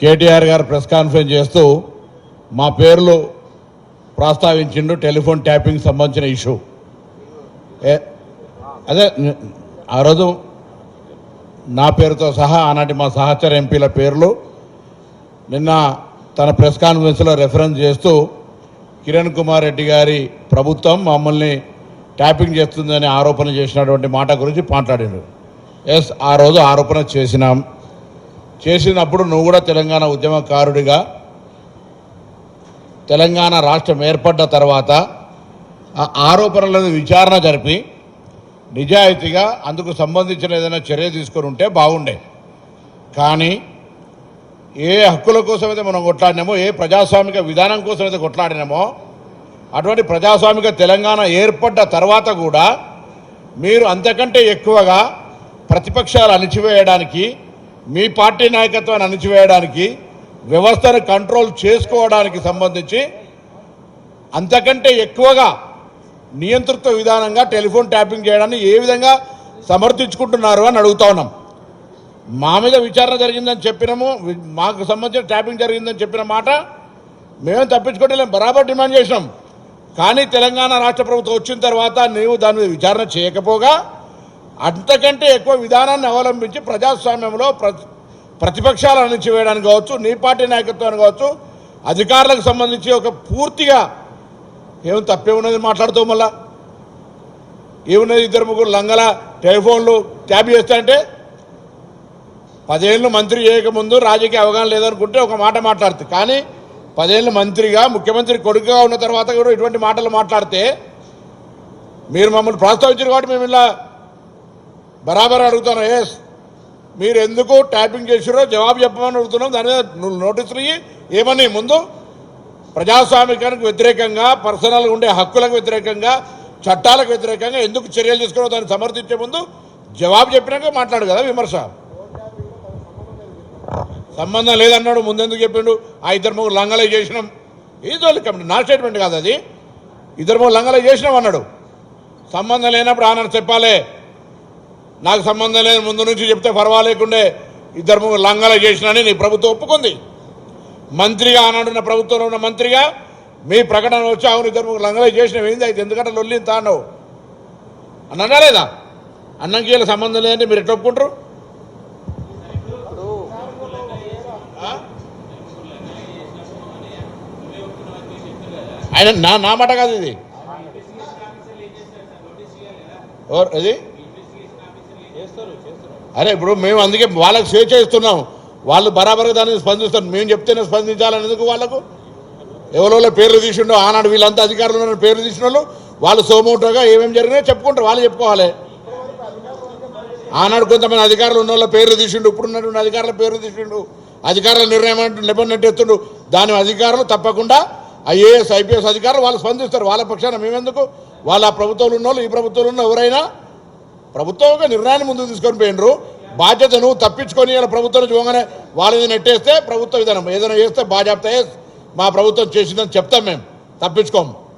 కేటీఆర్ గారు press conference చేస్తూ మా పేర్లు ప్రస్తావించిండు టెలిఫోన్ ట్యాపింగ్ సంబంధించిన ఇష్యూ. అదే ఆ రోజు నా పేరుతో సహా ఆనాటి మా సహచర ఎంపీల పేర్లు నిన్న తన ప్రెస్ కాన్ఫరెన్స్లో రెఫరెన్స్ చేస్తూ కిరణ్ కుమార్ రెడ్డి గారి ప్రభుత్వం మమ్మల్ని ట్యాపింగ్ చేస్తుందని ఆరోపణ చేసినటువంటి మాట గురించి మాట్లాడారు. ఎస్, ఆ రోజు ఆరోపణ చేసినప్పుడు నువ్వు కూడా తెలంగాణ ఉద్యమకారుడిగా తెలంగాణ రాష్ట్రం ఏర్పడ్డ తర్వాత ఆ ఆరోపణలను విచారణ జరిపి నిజాయితీగా అందుకు సంబంధించిన ఏదైనా చర్య తీసుకొని ఉంటే బాగుండే. కానీ ఏ హక్కుల కోసమైతే మనం కొట్లాడినామో, ఏ ప్రజాస్వామిక విధానం కోసమైతే కొట్లాడినామో అటువంటి ప్రజాస్వామిక తెలంగాణ ఏర్పడ్డ తర్వాత కూడా మీరు అంతకంటే ఎక్కువగా ప్రతిపక్షాలు అణిచివేయడానికి, మీ పార్టీ నాయకత్వాన్ని అణిచివేయడానికి, వ్యవస్థను కంట్రోల్ చేసుకోవడానికి సంబంధించి అంతకంటే ఎక్కువగా నియంతృత్వ విధానంగా టెలిఫోన్ ట్యాపింగ్ చేయడాన్ని ఏ విధంగా సమర్థించుకుంటున్నారు అని అడుగుతా ఉన్నాం. మా మీద విచారణ జరిగిందని చెప్పినాము, మాకు సంబంధించిన ట్యాపింగ్ జరిగిందని చెప్పిన మాట మేము తప్పించుకోవట్లేము, బరాబర్ డిమాండ్ చేసినాం. కానీ తెలంగాణ రాష్ట్ర ప్రభుత్వం వచ్చిన తర్వాత నీవు దాని మీద విచారణ చేయకపోగా అంతకంటే ఎక్కువ విధానాన్ని అవలంబించి ప్రజాస్వామ్యంలో ప్రతిపక్షాలు అణిచివేయడానికి కావచ్చు, నీ పార్టీ నాయకత్వాన్ని కావచ్చు, అధికారులకు సంబంధించి ఒక పూర్తిగా ఏం తప్పేమున్నది మాట్లాడుతూ మళ్ళా ఏమున్నది, ఇద్దరు ముగ్గురు లంగల టెలిఫోన్లు ట్యాప్ చేస్తాయంటే 10 ఏళ్ళు మంత్రి చేయకముందు రాజకీయ అవగాహన లేదనుకుంటే ఒక మాట మాట్లాడుతుంది. కానీ 10 ఏళ్ళు మంత్రిగా, ముఖ్యమంత్రి కొడుకుగా ఉన్న తర్వాత కూడా ఇటువంటి మాటలు మాట్లాడితే మీరు మమ్మల్ని ప్రస్తావించారు కాబట్టి మేము ఇలా బరాబర్ అడుగుతున్నాం. ఎస్, మీరు ఎందుకు ట్యాపింగ్ చేసారో జవాబు చెప్పమని అడుగుతున్నాం. దాని మీద నోటీసులు ఏమని ముందు ప్రజాస్వామికానికి వ్యతిరేకంగా, పర్సనల్గా ఉండే హక్కులకు వ్యతిరేకంగా, చట్టాలకు వ్యతిరేకంగా ఎందుకు చర్యలు తీసుకున్నారో దాన్ని సమర్థించే ముందు జవాబు చెప్పినాక మాట్లాడు కదా విమర్శ. సంబంధం లేదన్నాడు, ముందెందుకు చెప్పిండు? ఆ 2-3 లంగలే చేసినాం, ఈజ్ ఓన్లీ కమిటీ, నా స్టేట్మెంట్ కాదు అది. 2-3 లంగలే చేసినాం అన్నాడు. సంబంధం లేనప్పుడు ఆనాడు చెప్పాలి. నాకు సంబంధం లేదు ముందు నుంచి చెప్తే పర్వాలేకుండే 2-3 లంగలే చేసినని నీ ప్రభుత్వం ఒప్పుకుంది. మంత్రిగా ఆనాడు ఉన్న ప్రభుత్వంలో ఉన్న మంత్రిగా మీ ప్రకటన వచ్చి అవును 2-3 లంగలే చేసినాం, ఏంది అయితే ఎందుకంటే లొల్లింత అన్నావు అన్నా లేదా? అన్నంకి వీళ్ళ సంబంధం లేదంటే మీరు ఎట్లా ఒప్పుకుంటారు? ఆయన నా మాట కాదు ఇది. ఇది అరే ఇప్పుడు మేము అందుకే వాళ్ళకి స్వేచ్ఛ ఇస్తున్నాం, వాళ్ళు బరాబర్గా దాన్ని స్పందిస్తారు. మేము చెప్తేనే స్పందించాలని ఎందుకు? వాళ్ళకు ఎవరో పేర్లు తీసిండో ఆనాడు వీళ్ళంతా అధికారులు పేర్లు తీసిన వాళ్ళు సోమోటోగా ఏమేమి జరిగినాయో చెప్పుకుంటారు, వాళ్ళు చెప్పుకోవాలి. ఆనాడు కొంతమంది అధికారులు ఉన్న వాళ్ళ పేర్లు తీసిండు, ఇప్పుడున్నటువంటి అధికారుల పేర్లు తీసిండు, అధికారుల నిర్ణయం నిబంధనెత్తుండు. దాని అధికారులు తప్పకుండా ఐఏఎస్ ఐపీఎస్ అధికారులు వాళ్ళు స్పందిస్తారు. వాళ్ళ పక్షాన మేమెందుకు? వాళ్ళ ప్రభుత్వంలో ఉన్న వాళ్ళు, ఈ ప్రభుత్వంలో ఉన్న ఎవరైనా ప్రభుత్వం ఒక నిర్ణయాన్ని ముందుకు తీసుకొని పోయినరు. బాధ్యత నువ్వు తప్పించుకొని ఇలా ప్రభుత్వం నుంచి పోగానే వాళ్ళని నెట్టేస్తే ప్రభుత్వ విధానం ఏదైనా చేస్తే బాధ్యత మా ప్రభుత్వం చేసిందని చెప్తాం, మేము తప్పించుకోము.